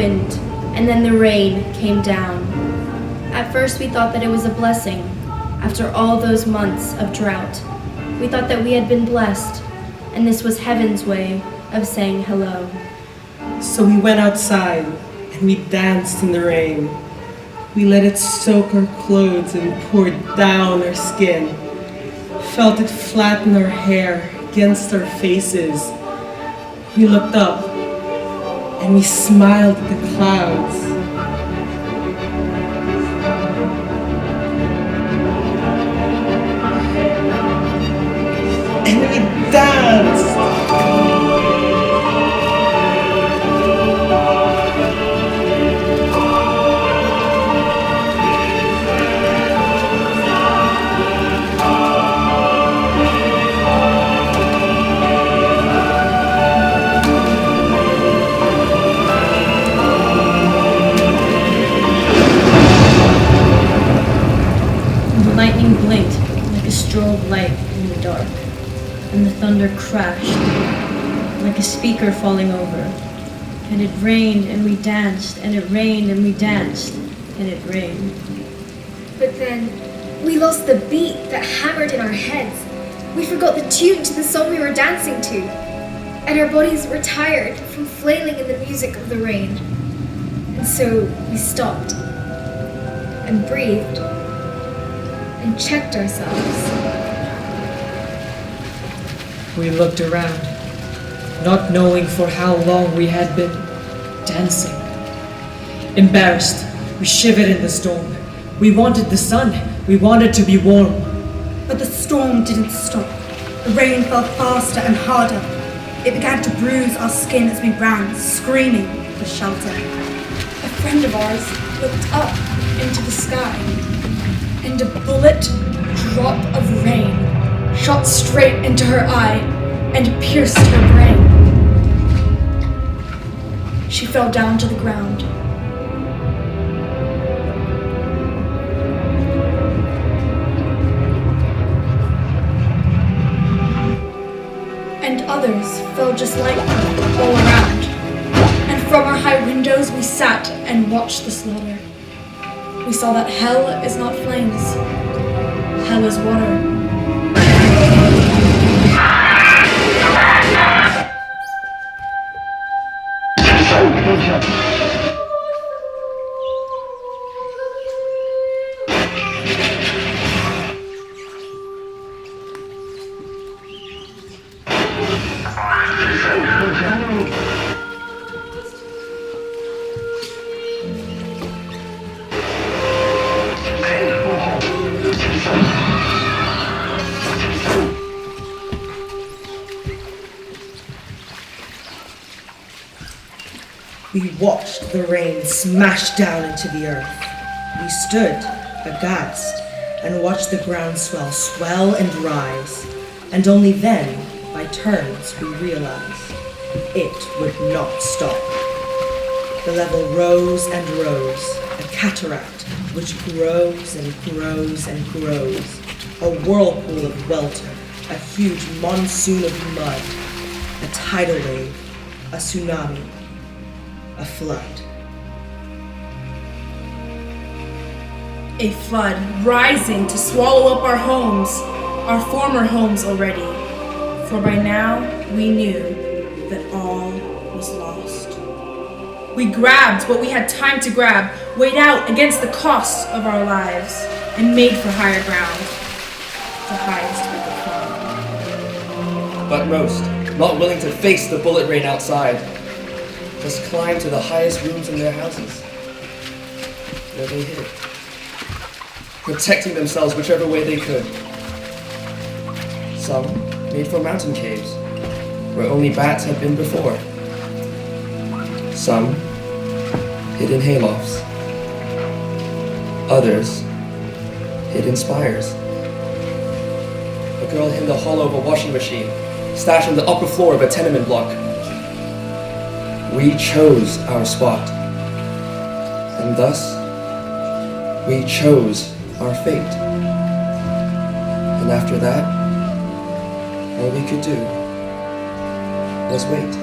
opened, and then the rain came down. At first we thought that it was a blessing. After all those months of drought, we thought that we had been blessed, and this was heaven's way of saying hello. So we went outside, and we danced in the rain. We let it soak our clothes and pour down our skin. Felt it flatten our hair against our faces. We looked up, and we smiled at the clouds. And we danced. The lightning blinked like a strobe light in the dark, and the thunder crashed like a speaker falling over. And it rained and we danced, and it rained and we danced, and it rained. But then we lost the beat that hammered in our heads. We forgot the tune to the song we were dancing to, and our bodies were tired from flailing in the music of the rain. And so we stopped and breathed and checked ourselves. We looked around, not knowing for how long we had been dancing. Embarrassed, we shivered in the storm. We wanted the sun, we wanted to be warm. But the storm didn't stop. The rain fell faster and harder. It began to bruise our skin as we ran, screaming for shelter. A friend of ours looked up into the sky, and a bullet drop of rain shot straight into her eye and pierced her brain. She fell down to the ground. And others fell just like her all around. And from our high windows we sat and watched the slaughter. We saw that hell is not flames. Hell is water. We watched the rain smash down into the earth. We stood, aghast, and watched the groundswell swell and rise. And only then, by turns, we realized it would not stop. The level rose and rose, a cataract which grows and grows and grows. A whirlpool of welter, a huge monsoon of mud, a tidal wave, a tsunami, a flood. A flood rising to swallow up our homes, our former homes already. For by now we knew that all was lost. We grabbed what we had time to grab, weighed out against the cost of our lives, and made for higher ground, the highest we could climb. But most, not willing to face the bullet rain outside, just climbed to the highest rooms in their houses, where they hid, protecting themselves whichever way they could. Some made for mountain caves, where only bats had been before. Some hid in haylofts. Others hid in spires. A girl hid in the hollow of a washing machine, stashed on the upper floor of a tenement block. We chose our spot, and thus we chose our fate. And after that, all we could do was wait.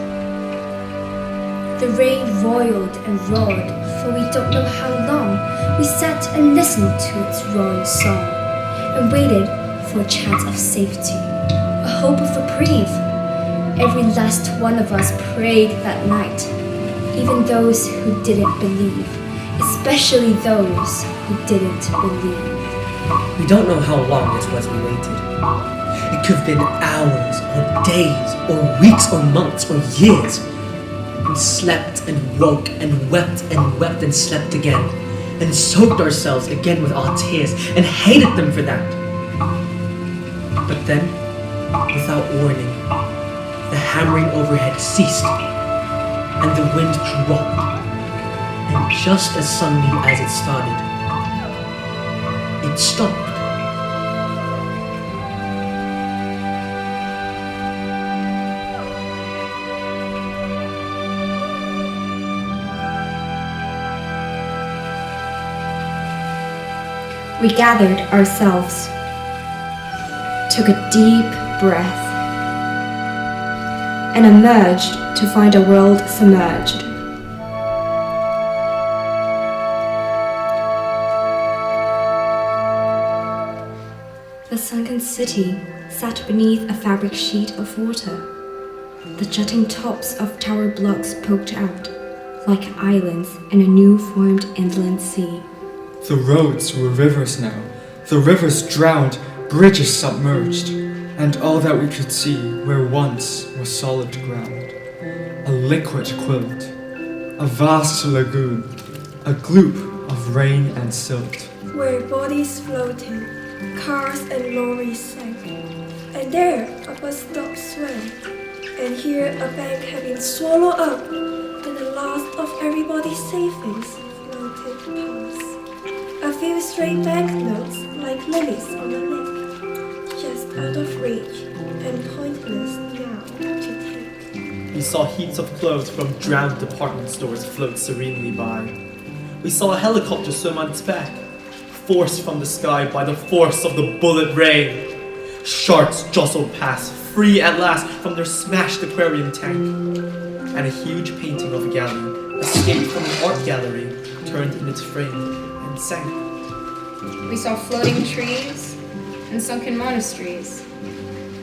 The rain roiled and roared for we don't know how long. We sat and listened to its roaring song and waited for a chance of safety, a hope of reprieve. Every last one of us prayed that night, even those who didn't believe, especially those who didn't believe. We don't know how long it was we waited. It could have been hours, or days, or weeks, or months, or years. We slept and woke and wept and slept again, and soaked ourselves again with our tears, and hated them for that. But then, without warning, the hammering overhead ceased, and the wind dropped, and just as suddenly as it started, it stopped. We gathered ourselves, took a deep breath, and emerged to find a world submerged. The sunken city sat beneath a fabric sheet of water. The jutting tops of tower blocks poked out like islands in a new formed inland sea. The roads were rivers now, the rivers drowned, bridges submerged, and all that we could see where once was solid ground. A liquid quilt, a vast lagoon, a gloop of rain and silt. Where bodies floated, cars and lorries sank, and there a bus stop swam, and here a bank had been swallowed up, and the last of everybody's savings floated past. A few stray banknotes like lilies on a lake, just out of reach and pointless now to take. We saw heaps of clothes from drowned department stores float serenely by. We saw a helicopter swim on its back, forced from the sky by the force of the bullet rain. Sharks jostled past, free at last from their smashed aquarium tank. And a huge painting of a galleon escaped from an art gallery, turned in its frame, and sank. We saw floating trees and sunken monasteries,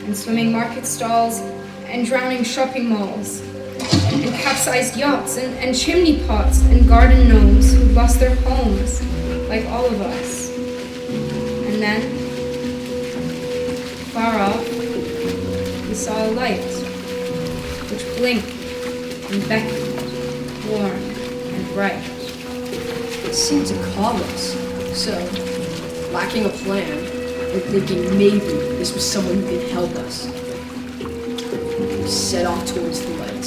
and swimming market stalls and drowning shopping malls, and capsized yachts and chimney pots and garden gnomes who lost their homes, like all of us. And then, far off, we saw a light, which blinked and beckoned, warm and bright. It seemed to call us, so, lacking a plan, and thinking maybe this was someone who could help us, we set off towards the light.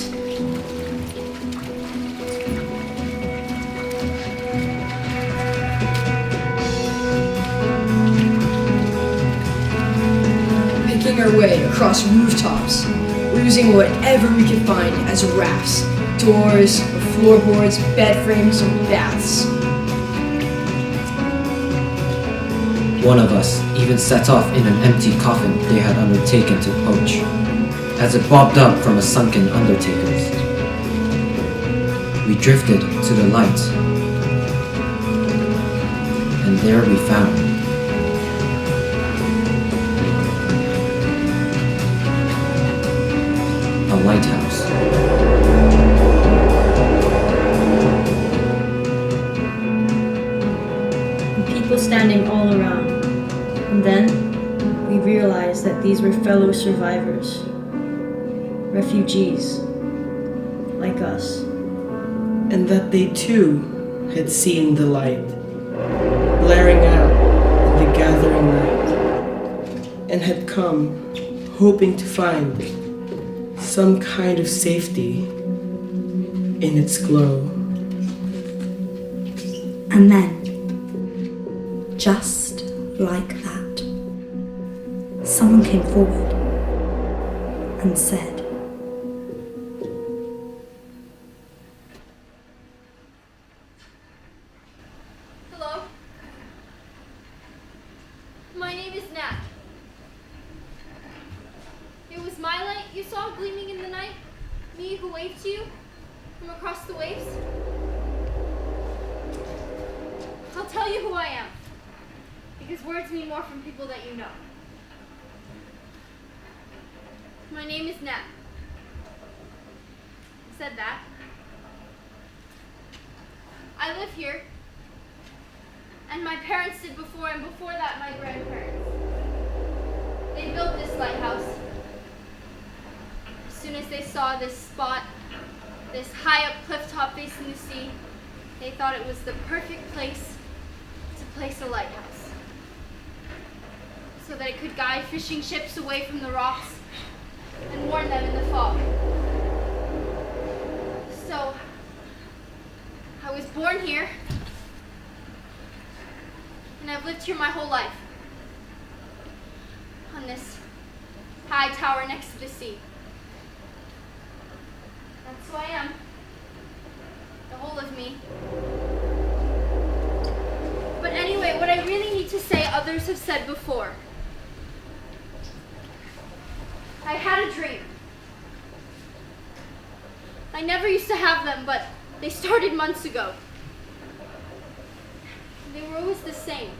Making our way across rooftops, we're using whatever we could find as rafts, doors, or floorboards, bed frames, or baths. One of us even set off in an empty coffin they had undertaken to poach, as it bobbed up from a sunken undertaker's. We drifted to the light, and there we found a lighthouse. And people standing all around. And then we realized that these were fellow survivors, refugees, like us. And that they too had seen the light, blaring out in the gathering night, and had come hoping to find some kind of safety in its glow. And then, just like that, someone came forward and said, "Hello? My name is Nat. It was my light you saw gleaming in the night? Me who waved to you? from across the waves? I'll tell you who I am, because words mean more from people that you know. My name is Nat. I said that. I live here, and my parents did before, and before that my grandparents. They built this lighthouse. As soon as they saw this spot, this high up cliff top facing the sea, they thought it was the perfect place to place a lighthouse, so that it could guide fishing ships away from the rocks and warn them in the fog. So, I was born here, and I've lived here my whole life, on this high tower next to the sea. That's who I am, the whole of me. But anyway, what I really need to say, others have said before. I had a dream. I never used to have them, but they started months ago. They were always the same.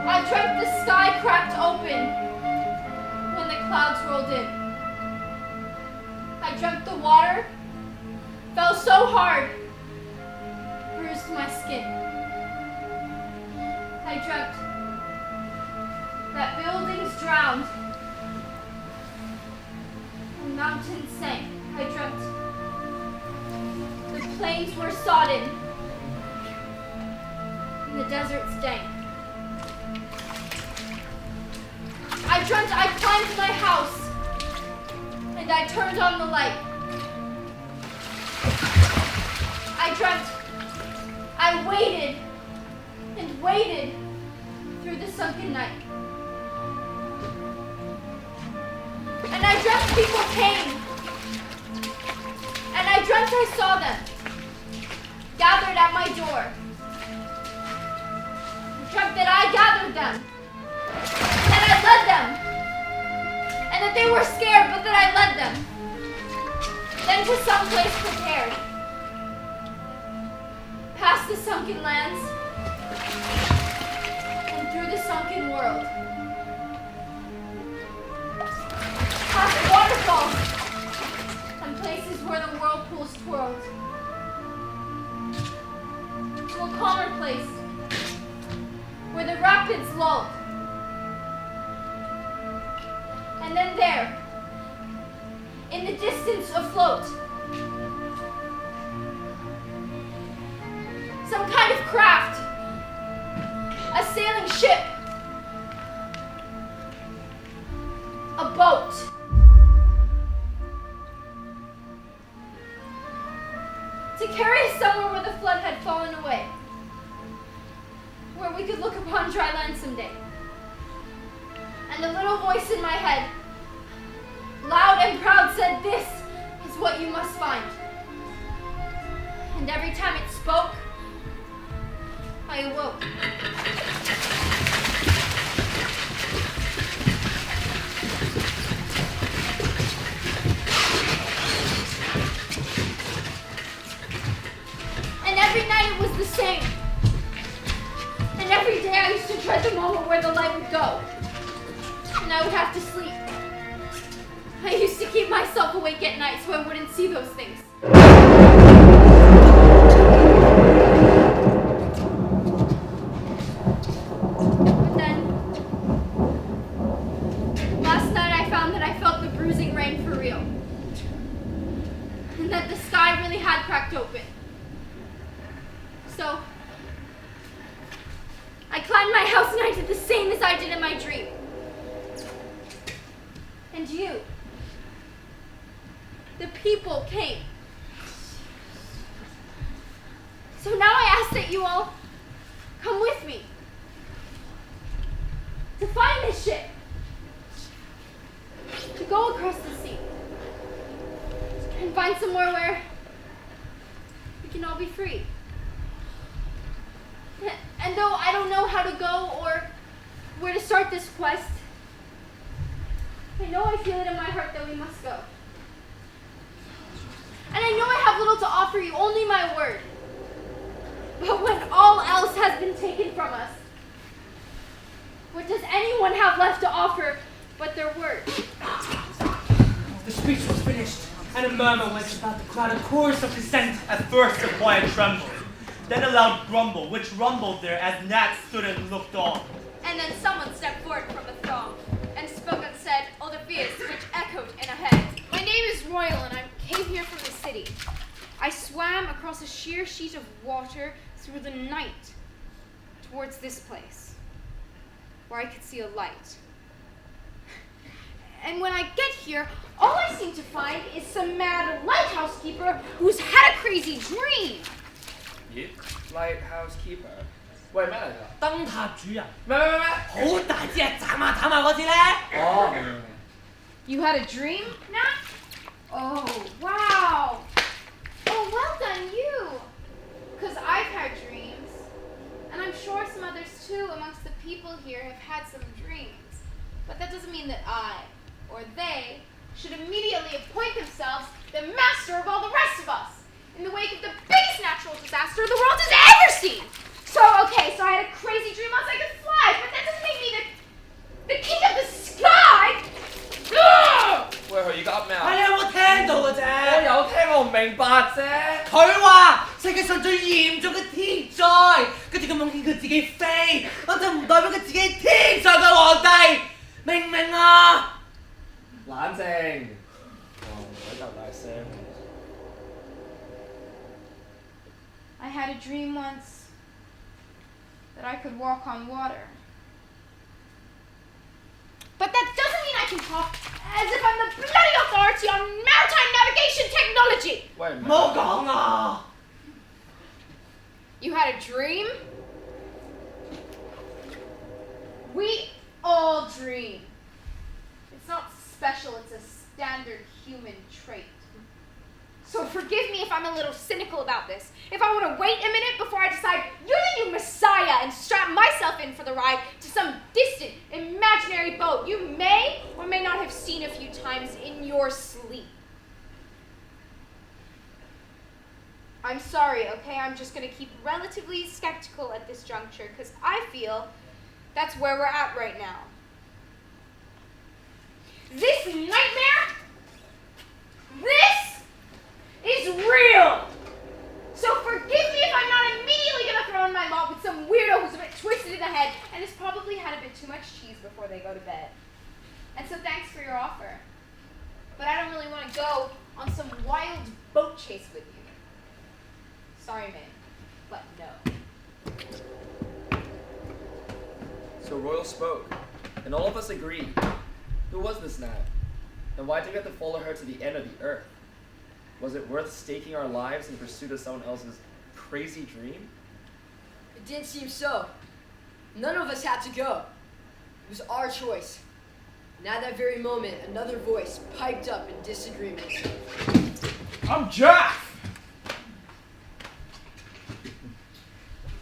I dreamt the sky cracked open when the clouds rolled in. I dreamt the water fell so hard, bruised my skin. I dreamt that buildings drowned and mountains sank. I dreamt the plains were sodden and the deserts dank. I dreamt I climbed my house and I turned on the light. I dreamt I waited and waited through the sunken night. And I dreamt people came. And I dreamt I saw them gathered at my door. I dreamt that I gathered them. That I led them. And that they were scared, but that I led them. Then to some place prepared. Past the sunken lands. And through the sunken world. Past waterfalls. And places where the whirlpools twirled. To a calmer place. Where the rapids lulled. And then there, in the distance afloat, some kind of craft, a sailing ship, a boat. To carry us somewhere where the flood had fallen away, where we could look upon dry land someday. And a little voice in my head, loud and proud, said, "This is what you must find." And every time it spoke, I awoke. the same. And every day I used to dread the moment where the light would go. And I would have to sleep. I used to keep myself awake at night so I wouldn't see those things. But then, last night I found that I felt the bruising rain for real. And that the sky really had cracked open. So, I climbed my house and I did the same as I did in my dream. And you, the people came. So now I ask that you all come with me to find this ship, to go across the sea, and find somewhere where we can all be free. And though I don't know how to go or where to start this quest, I know I feel it in my heart that we must go. And I know I have little to offer you, only my word. But when all else has been taken from us, what does anyone have left to offer but their word? The speech was finished, and a murmur went about the crowd, a chorus of dissent. At first a quiet tremble, then a loud grumble, which rumbled there as gnats stood and looked on. And then someone stepped forward from the throng and spoke and said all the fears which echoed in a head. My name is Royal, and I came here from the city. I swam across a sheer sheet of water through the night towards this place, where I could see a light. And when I get here, all I seem to find is some mad lighthouse keeper who's had a crazy dream. You? Lighthouse keeper? 喂，咩嚟㗎？燈塔主人，咩？好大隻斬埋嗰支咧。哦，明。 You had a dream, Nat? Oh, wow. Oh, well done, you. Because I've had dreams. And I'm sure some others too amongst the people here have had some dreams. But that doesn't mean that I, or they, should immediately appoint themselves the master of all the rest of us, in the wake of the biggest natural disaster the world has ever seen. So I had a crazy dream once I could fly, but that doesn't make me the king of the sky. Ugh! 喂，佢而家咩啊？你有冇聽到嘅啫？我有聽，我唔明白啫。佢話世界上最嚴重嘅天災，跟住佢夢見佢自己飛，咁就唔代表佢自己係天上嘅皇帝，明唔明啊？冷靜，唔使咁大聲。I had a dream once that I could walk on water. But that doesn't mean I can talk as if I'm the bloody authority on maritime navigation technology! 喂，唔好講啊！ You had a dream? We all dream. It's not special, it's a standard human trait. So forgive me if I'm a little cynical about this. If I want to wait a minute before I decide you're the new messiah and strap myself in for the ride to some distant, imaginary boat you may or may not have seen a few times in your sleep. I'm sorry, okay? I'm just going to keep relatively skeptical at this juncture because I feel that's where we're at right now. This nightmare, this is real! So forgive me if I'm not immediately going to throw in my lot with some weirdo who's a bit twisted in the head and has probably had a bit too much cheese before they go to bed. And so thanks for your offer. But I don't really want to go on some wild boat chase with you. Sorry, man, but no. So Royal spoke, and all of us agreed. Who was this Nat? And why did we have to follow her to the end of the earth? Was it worth staking our lives in pursuit of someone else's crazy dream? It didn't seem so. None of us had to go. It was our choice. And at that very moment, another voice piped up in disagreement. I'm Jack!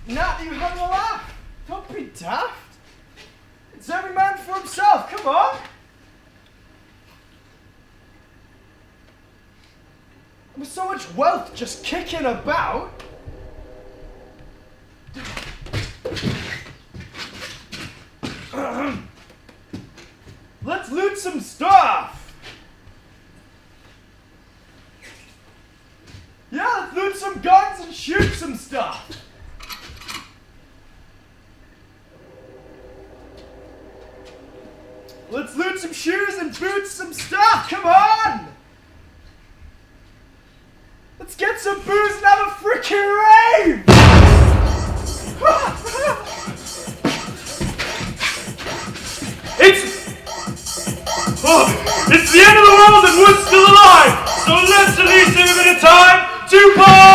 Nat, you having a laugh? Don't be daft. It's every man for himself, come on! With so much wealth just kicking about, some shoes and boots, some stuff. Come on! Let's get some booze and have a freaking rave! It's the end of the world and we're still alive! So let's at least have a bit of time to party!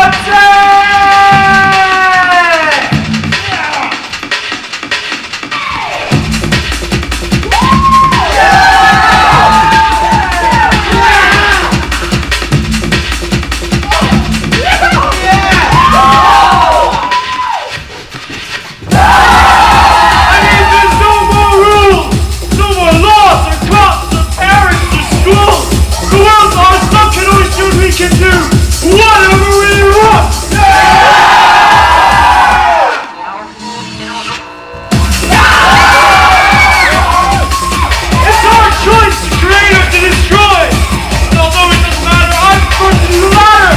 We can do whatever we want! It's our choice to create or to destroy! And although it doesn't matter, I'm first to do the latter!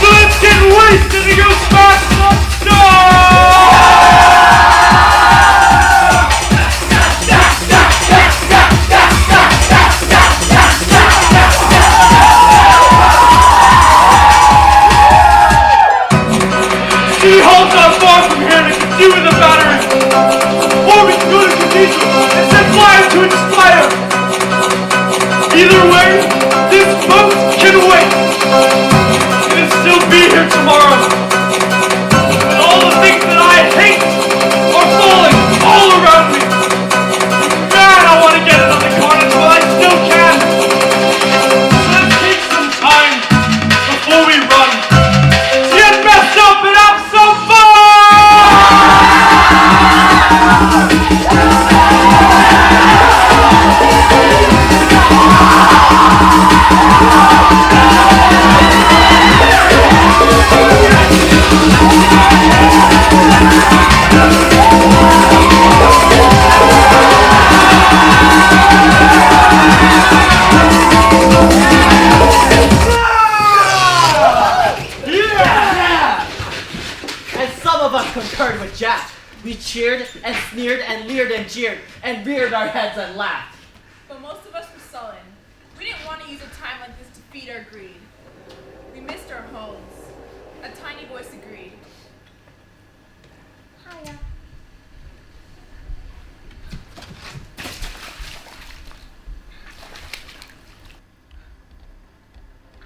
So let's get wasted and go smash some City Hall's not far from here and it can do with a battery. Or we can go to the cathedral and set fire to its fire. Either way, this boat can wait. It'll still be here tomorrow. And all the things that I hate are falling all around me. Man, I want to get another carnage, but I still can. Let's take some time before we run. Get messed up and have some fun! Concurred with Jack. We cheered and sneered and leered and jeered and reared our heads and laughed. But most of us were sullen. We didn't want to use a time like this to feed our greed. We missed our homes. A tiny voice agreed. Hiya.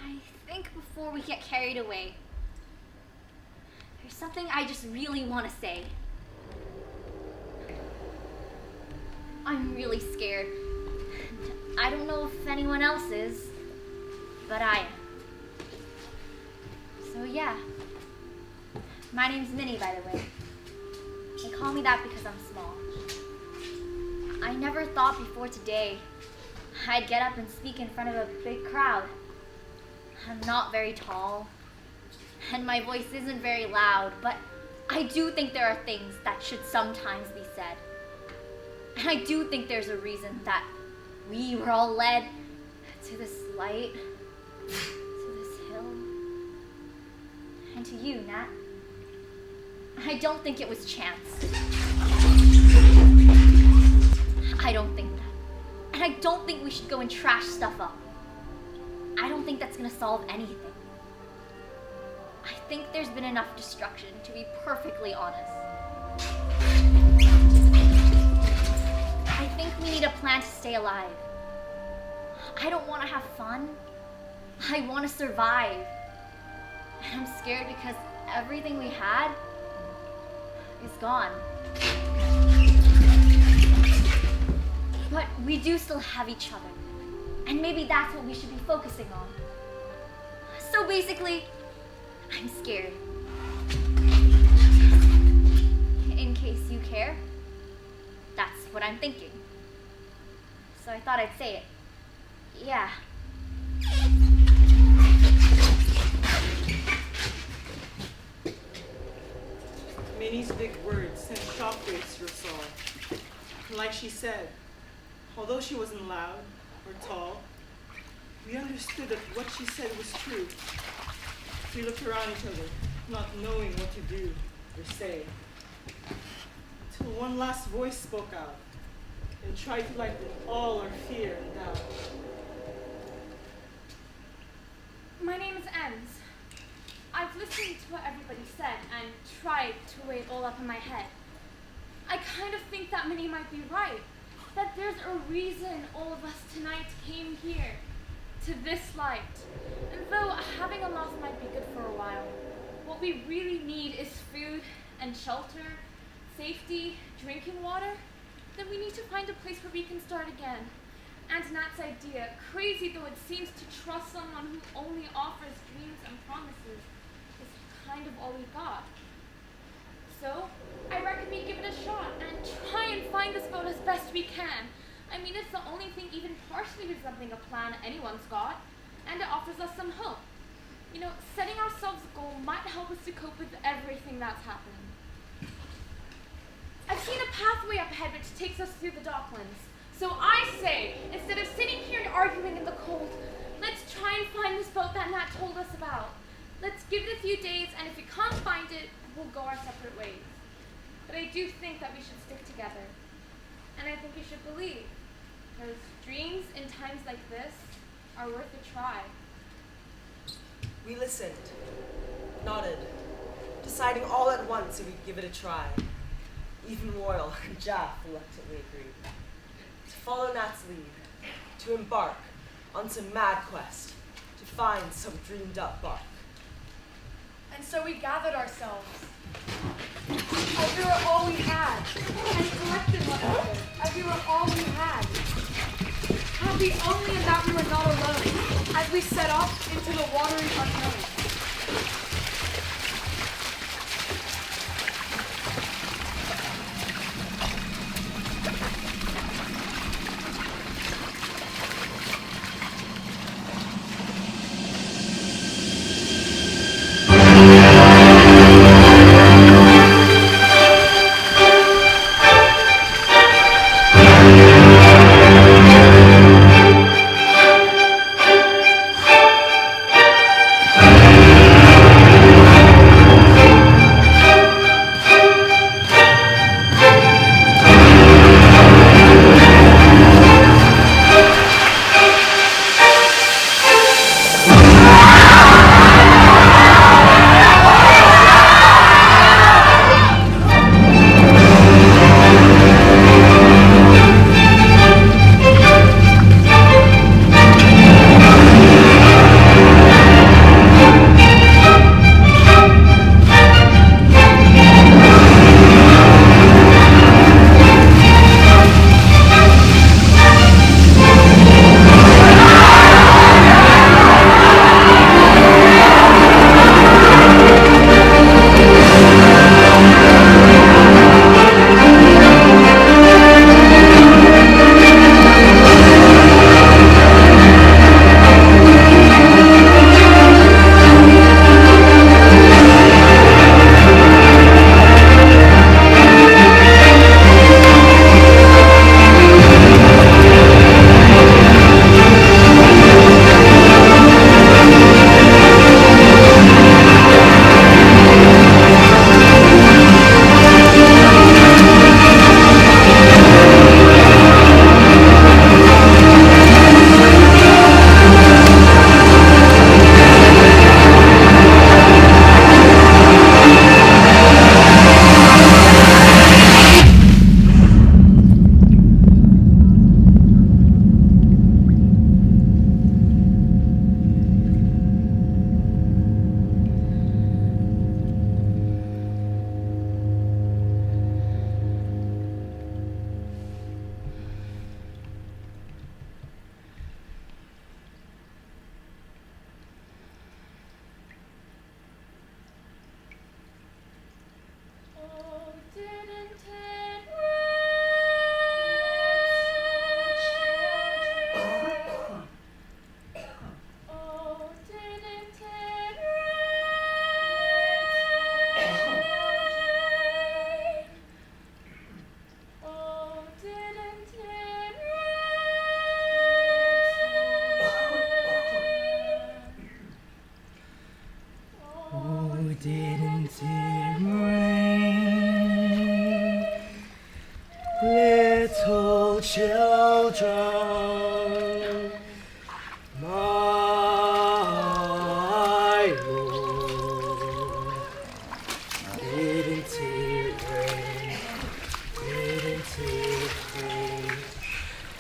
I think before we get carried away, there's something I just really want to say. I'm really scared. I don't know if anyone else is, but I am. So yeah. My name's Minnie, by the way. They call me that because I'm small. I never thought before today I'd get up and speak in front of a big crowd. I'm not very tall, and my voice isn't very loud, but I do think there are things that should sometimes be said. And I do think there's a reason that we were all led to this light, to this hill, and to you, Nat. I don't think it was chance. I don't think that. And I don't think we should go and trash stuff up. I don't think that's gonna solve anything. I think there's been enough destruction, to be perfectly honest. I think we need a plan to stay alive. I don't want to have fun. I want to survive. And I'm scared because everything we had is gone. But we do still have each other. And maybe that's what we should be focusing on. So basically, I'm scared. In case you care, that's what I'm thinking. So I thought I'd say it. Yeah. Minnie's big words sent shockwaves through us all. And like she said, although she wasn't loud or tall, we understood that what she said was true. We looked around each other, not knowing what to do or say. Until one last voice spoke out. and try to lighten all our fear and doubt. My name is Ems. I've listened to what everybody said and tried to weigh it all up in my head. I kind of think that Minnie might be right, that there's a reason all of us tonight came here, to this light. And though having a loss might be good for a while, what we really need is food and shelter, safety, drinking water. Then we need to find a place where we can start again. And Nat's idea, crazy though it seems, to trust someone who only offers dreams and promises, is kind of all we got. So, I reckon we give it a shot and try and find this boat as best we can. I mean, it's the only thing even partially resembling a plan anyone's got, and it offers us some hope. You know, setting ourselves a goal might help us to cope with everything that's happening. I've seen a pathway up ahead which takes us through the docklands. So I say, instead of sitting here and arguing in the cold, let's try and find this boat that Nat told us about. Let's give it a few days, and if we can't find it, we'll go our separate ways. But I do think that we should stick together. And I think we should believe. Because dreams in times like this are worth a try. We listened, nodded, deciding all at once if we'd give it a try. Even Royal and Jaff reluctantly agreed. To follow Nat's lead, to embark on some mad quest, to find some dreamed up bark. And so we gathered ourselves, as we were all we had, and collected one another, as we were all we had. Happy only in that we were not alone, as we set off into the watery unknown. Little Little children, my Lord, didn't it rain? Didn't it rain?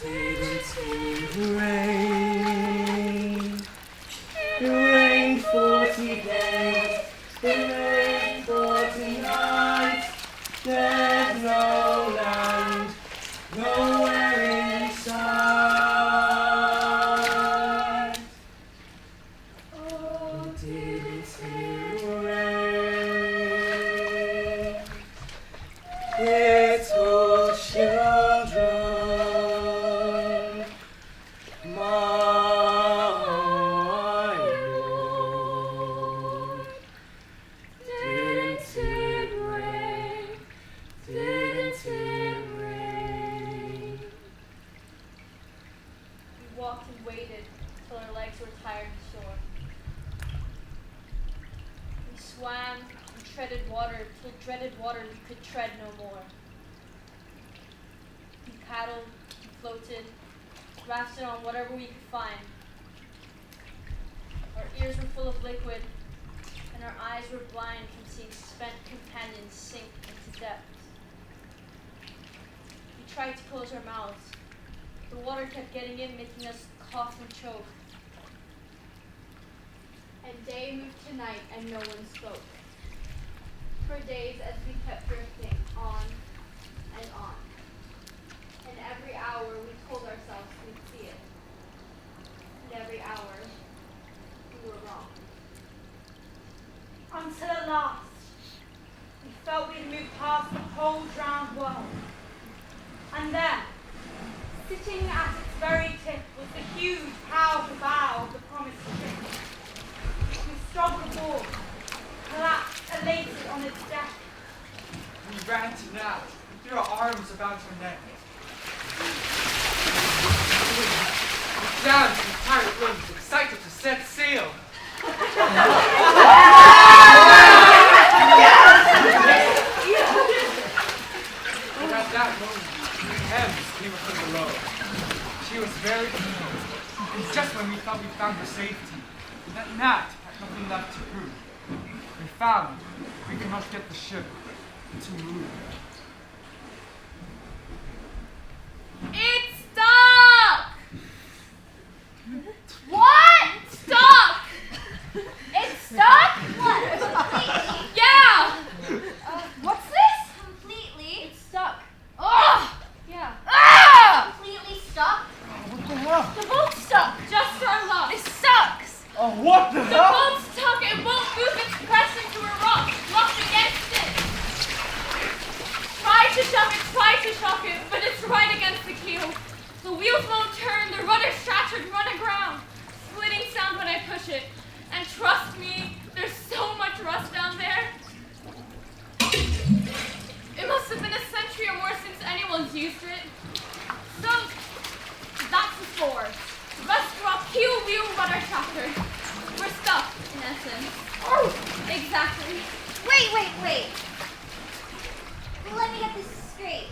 Didn't it rain? It rained 40 days, it rained 40 nights. There's no land, nowhere in sight. Oh, didn't it rain? Little children, my Lord, didn't it rain? Didn't it rain? We walked and waited till our legs were tired and sore. We swam and treaded water till dreaded water we could tread no more. We paddled and floated, rafted on whatever we could find. Our ears were full of liquid, and our eyes were blind from seeing spent companions sink into depths. We tried to close our mouths. The water kept getting in, making us cough and choke. And day moved to night and no one spoke. For days as we kept drifting on and on. And every hour we told ourselves we'd see it. And every hour we were wrong. Until at last, we felt we'd moved past the whole drowned world. And then, sitting at its very tip was the huge, powerful bow of the promised ship. We struggled aboard, collapsed elated on its deck. We ran to Nat and threw our arms about her neck. We down to the pirate rooms, excited to set sail. And at that moment, Hems came up from below. She was very composed, and just when we thought we found her safety, that Nat had nothing left to prove, we found we could not get the ship to move. It's stuck! What? Stuck! It's stuck? What? Completely? Yeah! What's this? Completely? It's stuck. Oh! Yeah. Completely stuck? What the hell? The boat's stuck. Just our luck. It sucks. Oh, what the The hell? boat's stuck. It won't move. It's pressed into a rock. Locked against it. Try to shove it, but it's right against the keel. The wheels won't turn. The rudder's shattered. Run aground. Splitting sound when I push it. And trust me, there's so much rust down there. It must have been a century or more since anyone's used it. So, that's the score. Rust rock, keel, wheel, rudder, shattered. We're stuck, in essence. Oh, exactly. Wait. Let me get this straight.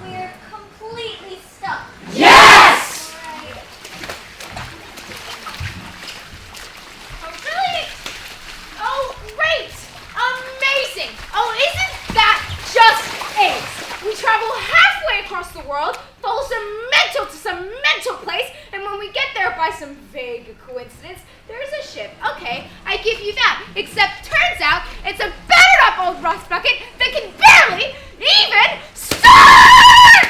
We're completely stuck. Yes! Right. Oh, really? Oh, great! Amazing! Oh, isn't that just ace? We travel halfway across the world, follow some mental place, and when we get there by some vague coincidence, there's a ship. Okay, I give you that. Except turns out it's a battered up old rust bucket that can barely even start!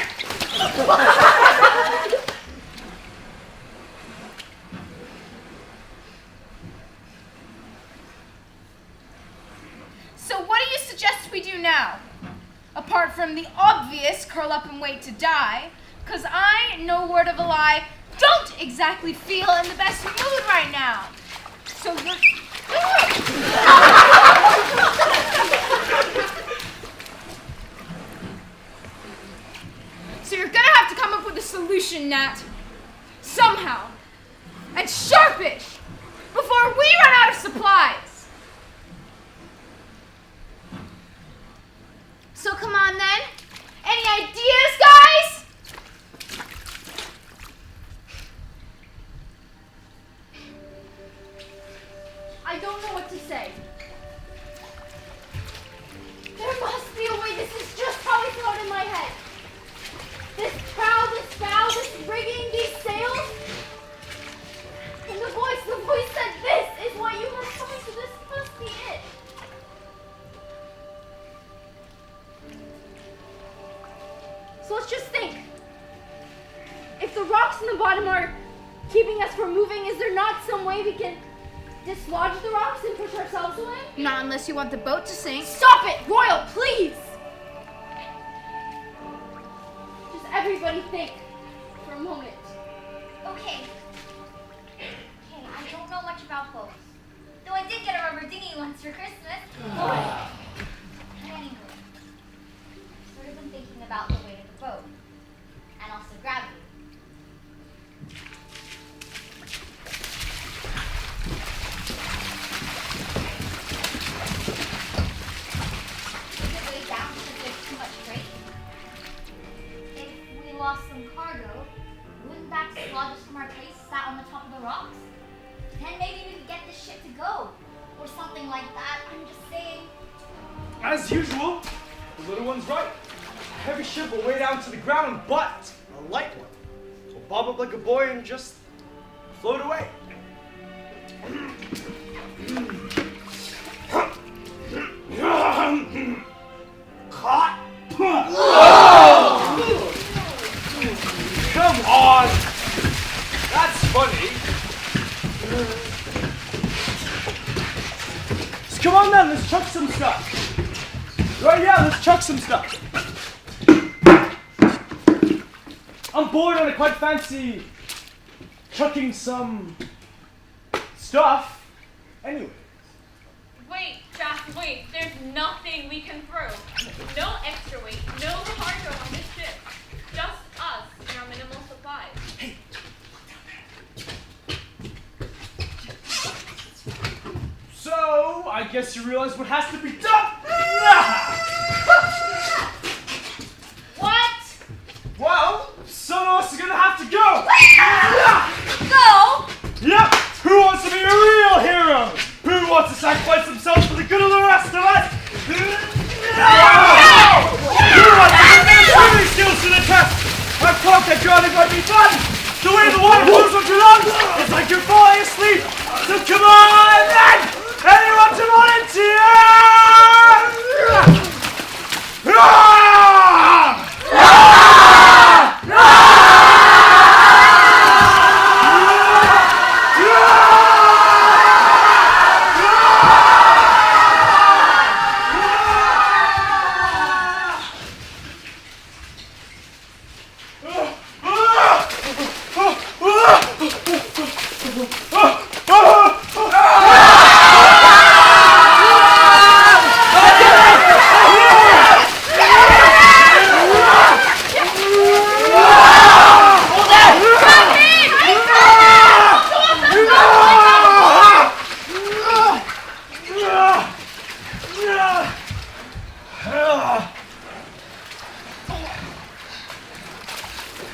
So what do you suggest we do now? Apart from the obvious curl up and wait to die, because I, no word of a lie, don't exactly feel in the best mood right now. So you're... So you're gonna have to come up with a solution, Nat. Somehow. And sharpish! Before we run out of supplies! So come on then. Any ideas? So let's just think. If the rocks in the bottom are keeping us from moving, is there not some way we can dislodge the rocks and push ourselves away? Not unless you want the boat to sink. Stop it, Royal, please! Just everybody think for a moment. Okay, I don't know much about boats. Though I did get a rubber dinghy once for Christmas. Anyway, I've sort of been thinking about the weight of the boat. And also gravity. Is it weighed down because there's too much freight? If we lost some cargo, wouldn't that dislodge us from our place sat on the top of the rocks? Then maybe we could get this ship to go. Or something like that. I'm just saying. As usual, the little one's right. A heavy ship will weigh down to the ground, but a light one will bob up like a buoy and just float away. Caught? Come on! That's funny. Just come on then, let's chuck some stuff. Right, yeah, let's chuck some stuff. I'm bored and I quite fancy chucking some stuff. Anyway. Wait, Jack, wait. There's nothing we can throw. No extra weight, no cargo on this ship. Just us and our minimal supplies. Hey, so, I guess you realize what has to be done? What? Well, some of us are gonna have to go! Go? Yep! Who wants to be a real hero? Who wants to sacrifice themselves for the good of the rest of us? Who wants to put their swimming skills to the test? I've thought that drowning might be fun! The way the water flows with your lungs, it's like you're falling asleep! So come on then! Anyone to volunteer?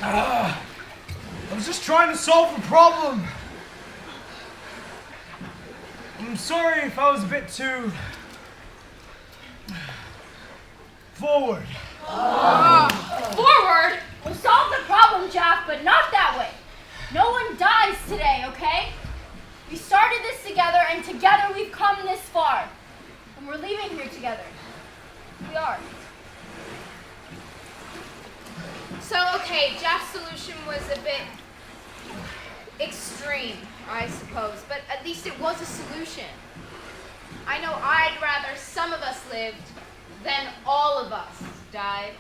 I was just trying to solve a problem. I'm sorry if I was a bit too forward. Forward? We'll solve the problem, Jack, but not that way. No one dies today, okay? We started this together, and together we've come this far. And we're leaving here together. We are. So, okay, Jack's solution was a bit extreme, I suppose, but at least it was a solution. I know I'd rather some of us lived than all of us died.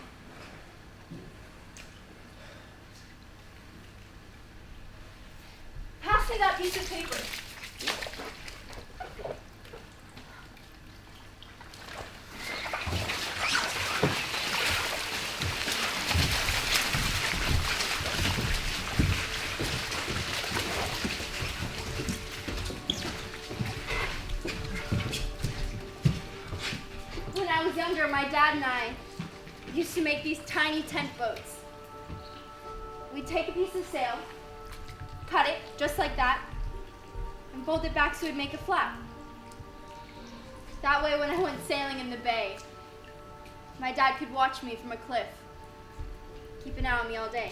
Pass me that piece of paper. When I was younger, my dad and I used to make these tiny tent boats. We'd take a piece of sail, cut it just like that, and fold it back so it'd make a flap. That way, when I went sailing in the bay, my dad could watch me from a cliff, keep an eye on me all day.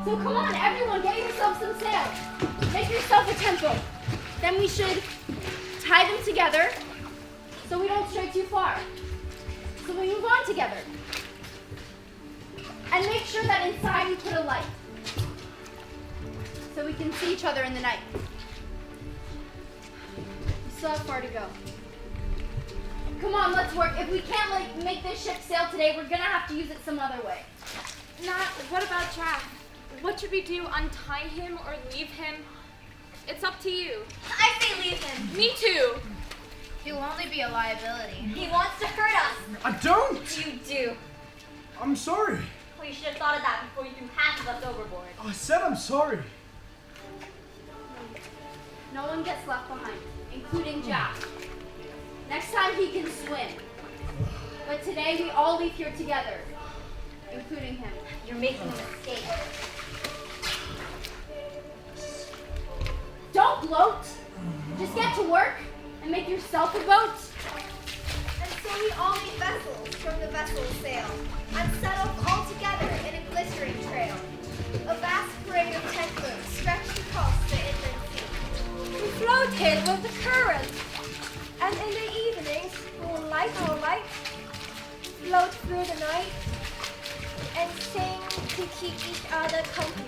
So come on, everyone, get yourself some sail. Make yourself a tent boat. Then we should tie them together so we don't stray too far. we move on together. And make sure that inside we put a light. So we can see each other in the night. We still have far to go. Come on, let's work. If we can't make this ship sail today, we're gonna have to use it some other way. Nat, what about Jack? What should we do? Untie him or leave him? It's up to you. I say leave him. Me too. He'll only be a liability. He wants to hurt us. I don't! You do. I'm sorry. Well, you should have thought of that before you threw half of us overboard. I said I'm sorry. No one gets left behind, including Jack. Next time he can swim. But today we all leave here together, including him. You're making a mistake. Don't gloat. Just get to work and make yourself a boat. And so we all meet vessels from the vessel's sail and set off all together in a glittering trail. A vast parade of tent looms stretched across the inland sea. We floated with the current, and in the evenings we will light our light, float through the night, and sing to keep each other company.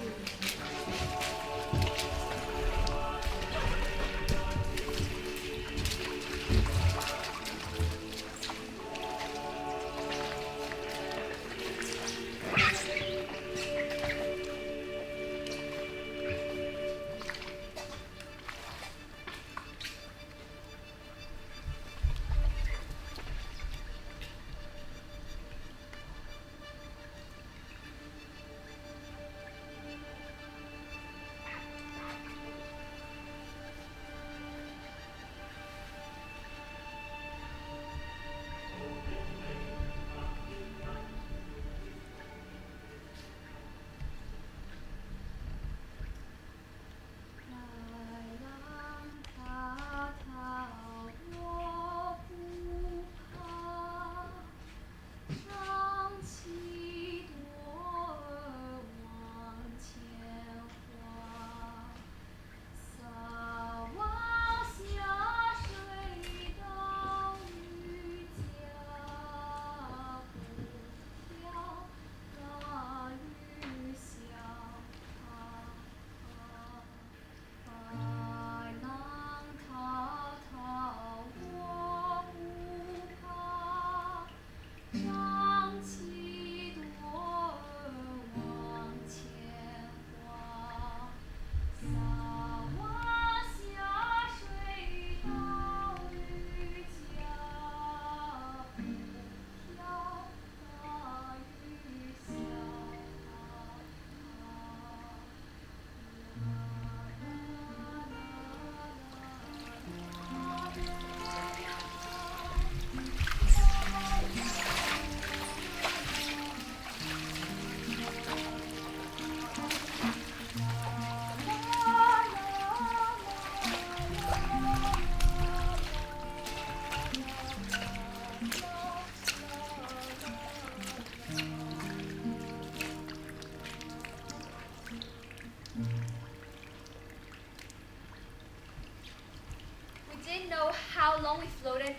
How long we floated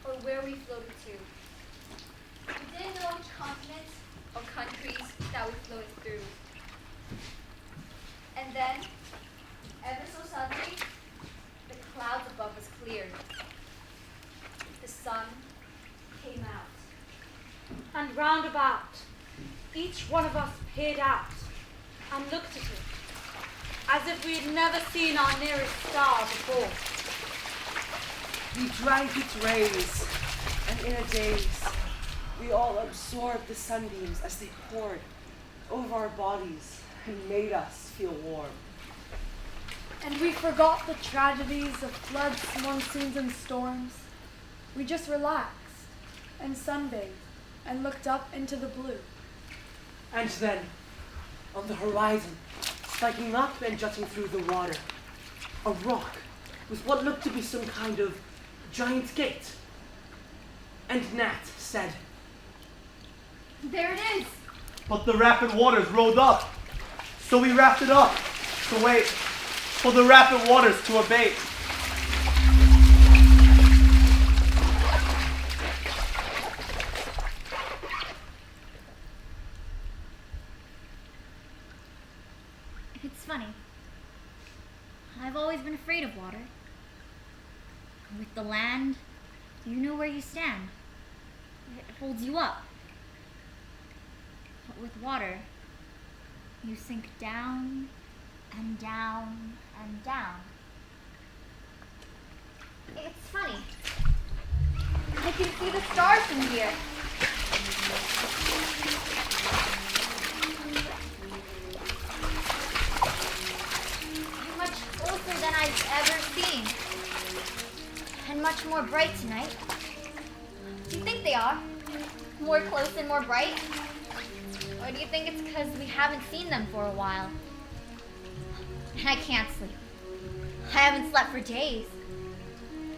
or where we floated to. We didn't know which continents or countries that we floated through. And then, ever so suddenly, the clouds above us cleared. The sun came out. And round about, each one of us peered out and looked at it, as if we had never seen our nearest star before. We drank its rays, and in a daze, we all absorbed the sunbeams as they poured over our bodies and made us feel warm. And we forgot the tragedies of floods, monsoons, and storms. We just relaxed and sunbathed and looked up into the blue. And then, on the horizon, spiking up and jutting through the water, a rock with what looked to be some kind of giant gate. And Nat said, "There it is." But the rapid waters rolled up, so we rafted up to wait for the rapid waters to abate. With the land, you know where you stand. It holds you up. But with water, you sink down and down and down. It's funny. I can see the stars from here. They're much closer than I've ever seen. And much more bright tonight. Do you think they are? More close and more bright? Or do you think it's because we haven't seen them for a while? And I can't sleep. I haven't slept for days.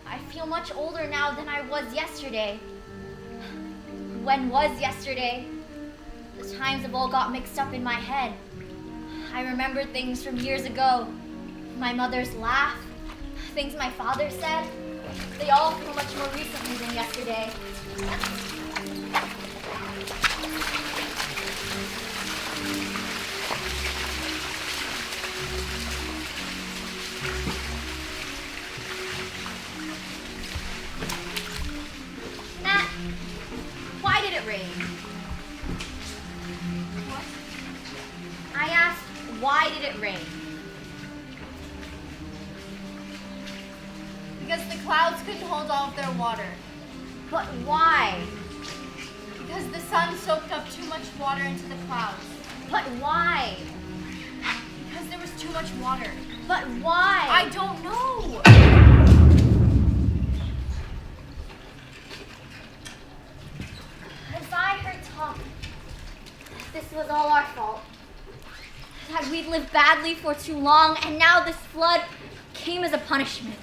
I feel much older now than I was yesterday. When was yesterday? The times have all got mixed up in my head. I remember things from years ago. My mother's laugh, things my father said. They all feel much more recently than yesterday. Nat, why did it rain? What? I asked, why did it rain? Because the clouds couldn't hold all of their water. But why? Because the sun soaked up too much water into the clouds. But why? Because there was too much water. But why? I don't know. As I heard talk, this was all our fault. That we'd lived badly for too long, and now this flood came as a punishment.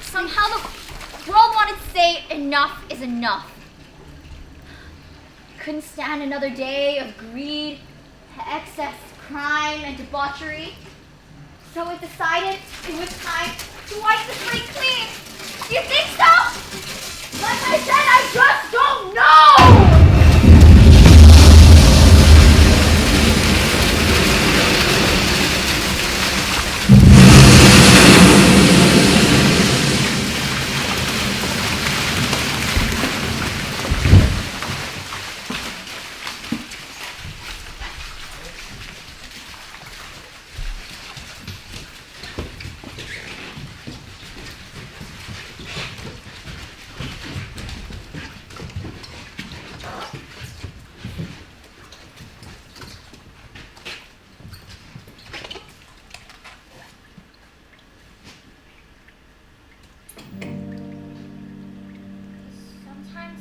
Somehow the world wanted to say enough is enough. Couldn't stand another day of greed, excess, crime, and debauchery. So it decided it was time to wipe the slate clean. Do you think so? Like I said, I just don't know!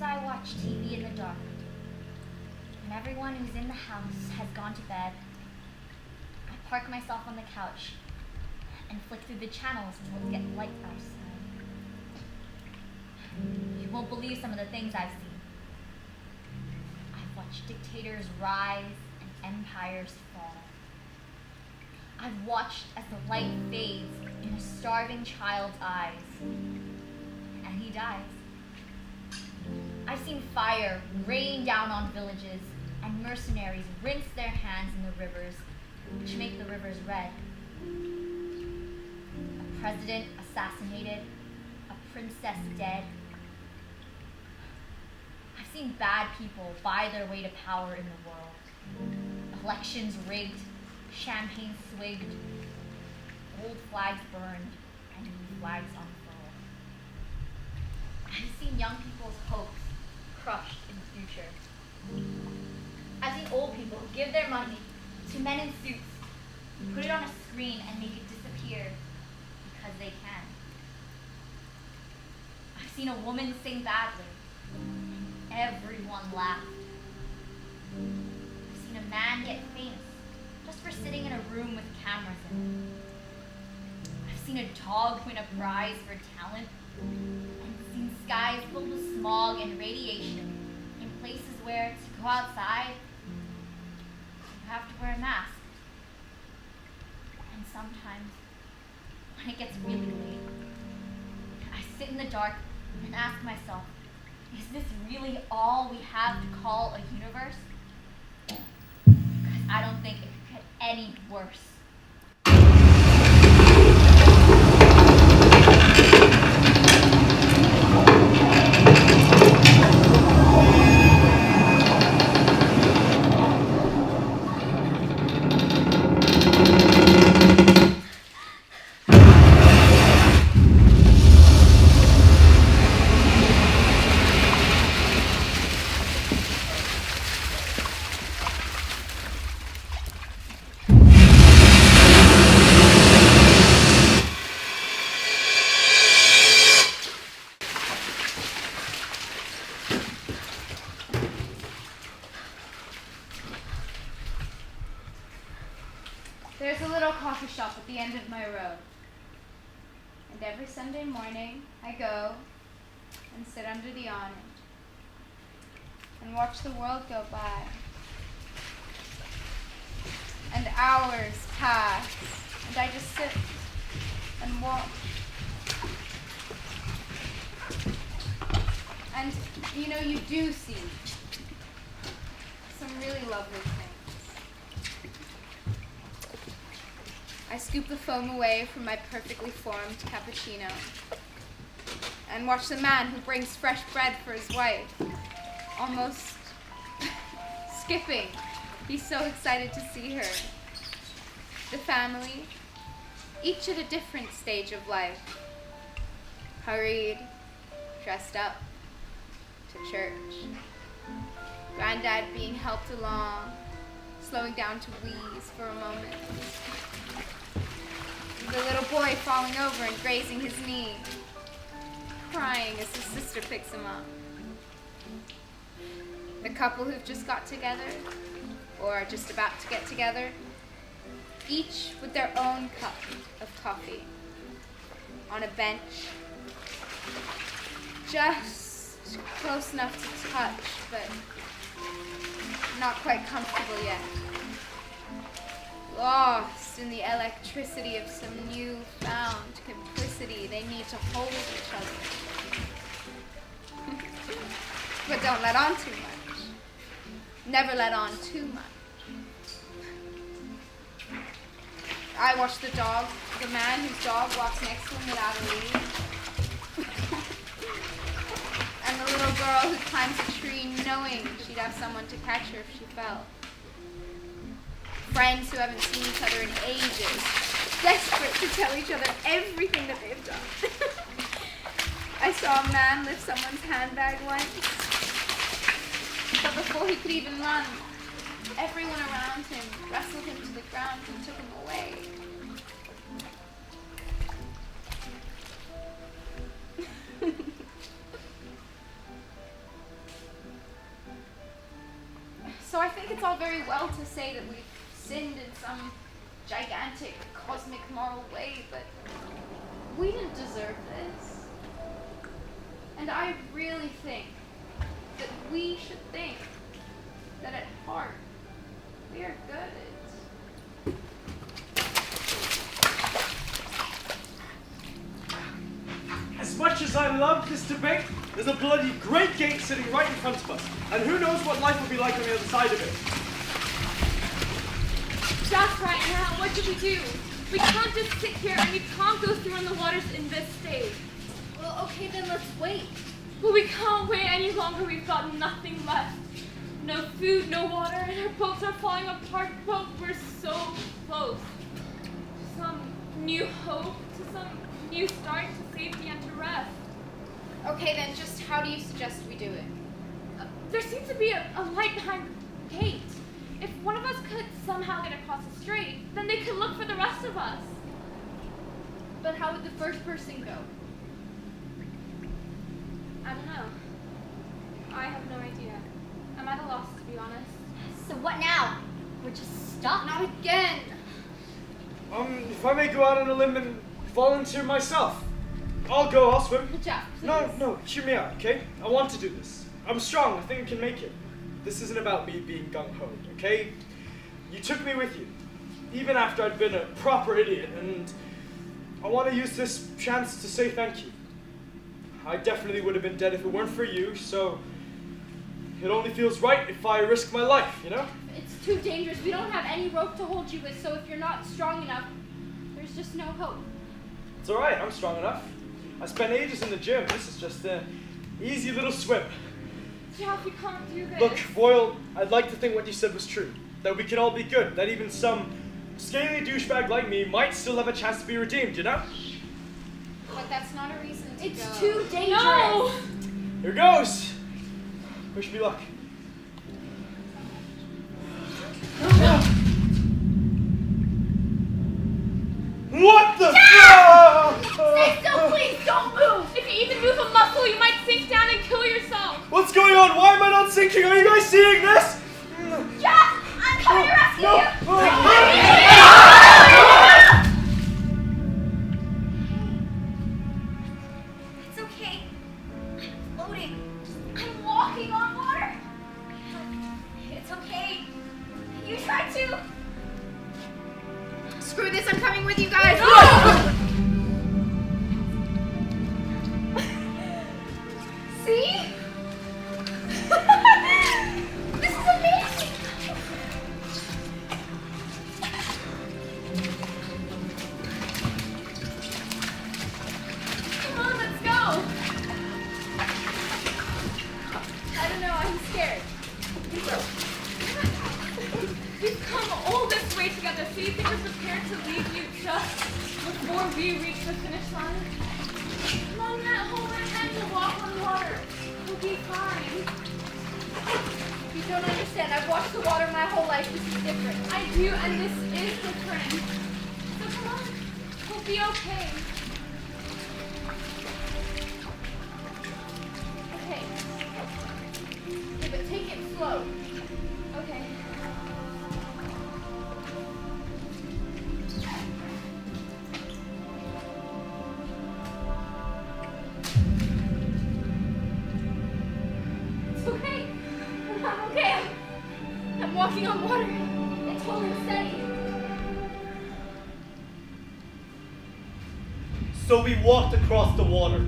I watch TV in the dark. When everyone who's in the house has gone to bed, I park myself on the couch and flick through the channels until we get Lighthouse. You won't believe some of the things I've seen. I've watched dictators rise and empires fall. I've watched as the light fades in a starving child's eyes, and he dies. I've seen fire rain down on villages, and mercenaries rinse their hands in the rivers, which make the rivers red. A president assassinated, a princess dead. I've seen bad people buy their way to power in the world. Elections rigged, champagne swigged, old flags burned, and new flags unfurled. I've seen young people's hopes crushed in the future. I've seen old people give their money to men in suits, put it on a screen and make it disappear because they can. I've seen a woman sing badly, and everyone laughed. I've seen a man get famous just for sitting in a room with cameras in it. I've seen a dog win a prize for talent, and seen skies filled with smog and radiation in places where to go outside, you have to wear a mask. And sometimes, when it gets really late, I sit in the dark and ask myself, is this really all we have to call a universe? Because I don't think it could get any worse. the end of my road. And every Sunday morning, I go and sit under the awning and watch the world go by. And hours pass, and I just sit and watch. And, you know, you do see some really lovely things. I scoop the foam away from my perfectly formed cappuccino and watch the man who brings fresh bread for his wife, almost skipping. He's so excited to see her. The family, each at a different stage of life, hurried, dressed up, to church. Granddad being helped along, slowing down to wheeze for a moment. The little boy falling over and grazing his knee, crying as his sister picks him up. The couple who've just got together, or are just about to get together, each with their own cup of coffee, on a bench, just close enough to touch, but not quite comfortable yet. Lost in the electricity of some newfound complicity, they need to hold each other. But don't let on too much. Never let on too much. I watch the dog, the man whose dog walks next to him without a lead. And the little girl who climbs a tree knowing she'd have someone to catch her if she fell. Friends who haven't seen each other in ages, desperate to tell each other everything that they've done. I saw a man lift someone's handbag once, but before he could even run, everyone around him wrestled him to the ground and took him away. So I think it's all very well to say that we've sinned in some gigantic cosmic moral way, but we didn't deserve this. And I really think that we should think that at heart we are good. As much as I love this debate, there's a bloody great gate sitting right in front of us, and who knows what life will be like on the other side of it. Just right now, what do? We can't just sit here and we can't go through on the waters in this state. Well, okay, then let's wait. Well, we can't wait any longer. We've got nothing left. No food, no water, and our boats are falling apart. But we're so close to some new hope, to some new start, to safety and to rest. Okay, then just how do you suggest we do it? There seems to be a light behind the gate. If one of us could somehow get across the strait, then they could look for the rest of us. But how would the first person go? I don't know. I have no idea. I'm at a loss, to be honest. So what now? We're just stuck? Not again! If I may go out on a limb and volunteer myself. I'll go, I'll swim. Jeff, please. No, hear me out, okay? I want to do this. I'm strong, I think I can make it. This isn't about me being gung-ho, okay? You took me with you, even after I'd been a proper idiot, and I want to use this chance to say thank you. I definitely would have been dead if it weren't for you, so it only feels right if I risk my life, you know? It's too dangerous. We don't have any rope to hold you with, so if you're not strong enough, there's just no hope. It's alright, I'm strong enough. I spent ages in the gym. This is just an easy little swim. Jeff, you can't do this. Look, Boyle, I'd like to think what you said was true. That we can all be good. That even some scaly douchebag like me might still have a chance to be redeemed, you know? But that's not a reason to It's go. too dangerous. No! Here goes. Wish me luck. What the fuck? Stay still, please! Don't move! If you even move a muscle, you might sink down and kill yourself! What's going on? Why am I not sinking? Are you guys seeing this? Jeff! I'm coming to rescue you! before we reach the finish line. Come on, Matt, hold my hand and walk on water. We'll be fine. You don't understand. I've watched the water my whole life. This is different. I do, and this is different. So come on, we'll be okay. Okay. Yeah, but take it slow. Okay. It's okay. I'm okay. I'm walking on water. It's holding steady. So we walked across the water.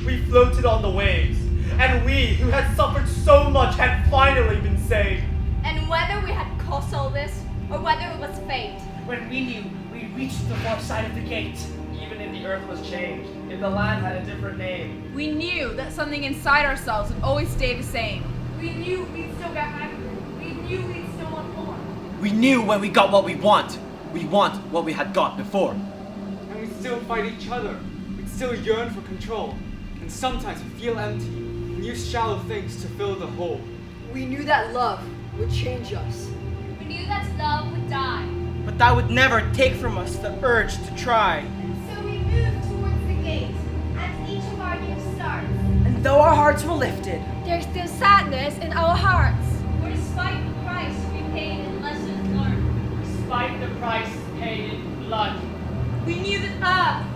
We floated on the waves. And we, who had suffered so much, had finally been saved. And whether we had caused all this, or whether it was fate. When we knew we reached the far side of the gate. Even if the earth was changed, if the land had a different name. We knew that something inside ourselves would always stay the same. We knew we'd still get hungry. We knew we'd still want more. We knew when we got what we want what we had got before. And we still fight each other. We still yearn for control. And sometimes we feel empty and use shallow things to fill the hole. We knew that love would change us. We knew that love would die. But that would never take from us the urge to try. So we moved towards the gate, and each of our new starts. And though our hearts were lifted, There's still sadness in our hearts. For despite the price we paid in lessons learned, despite the price paid in blood, we knew that Earth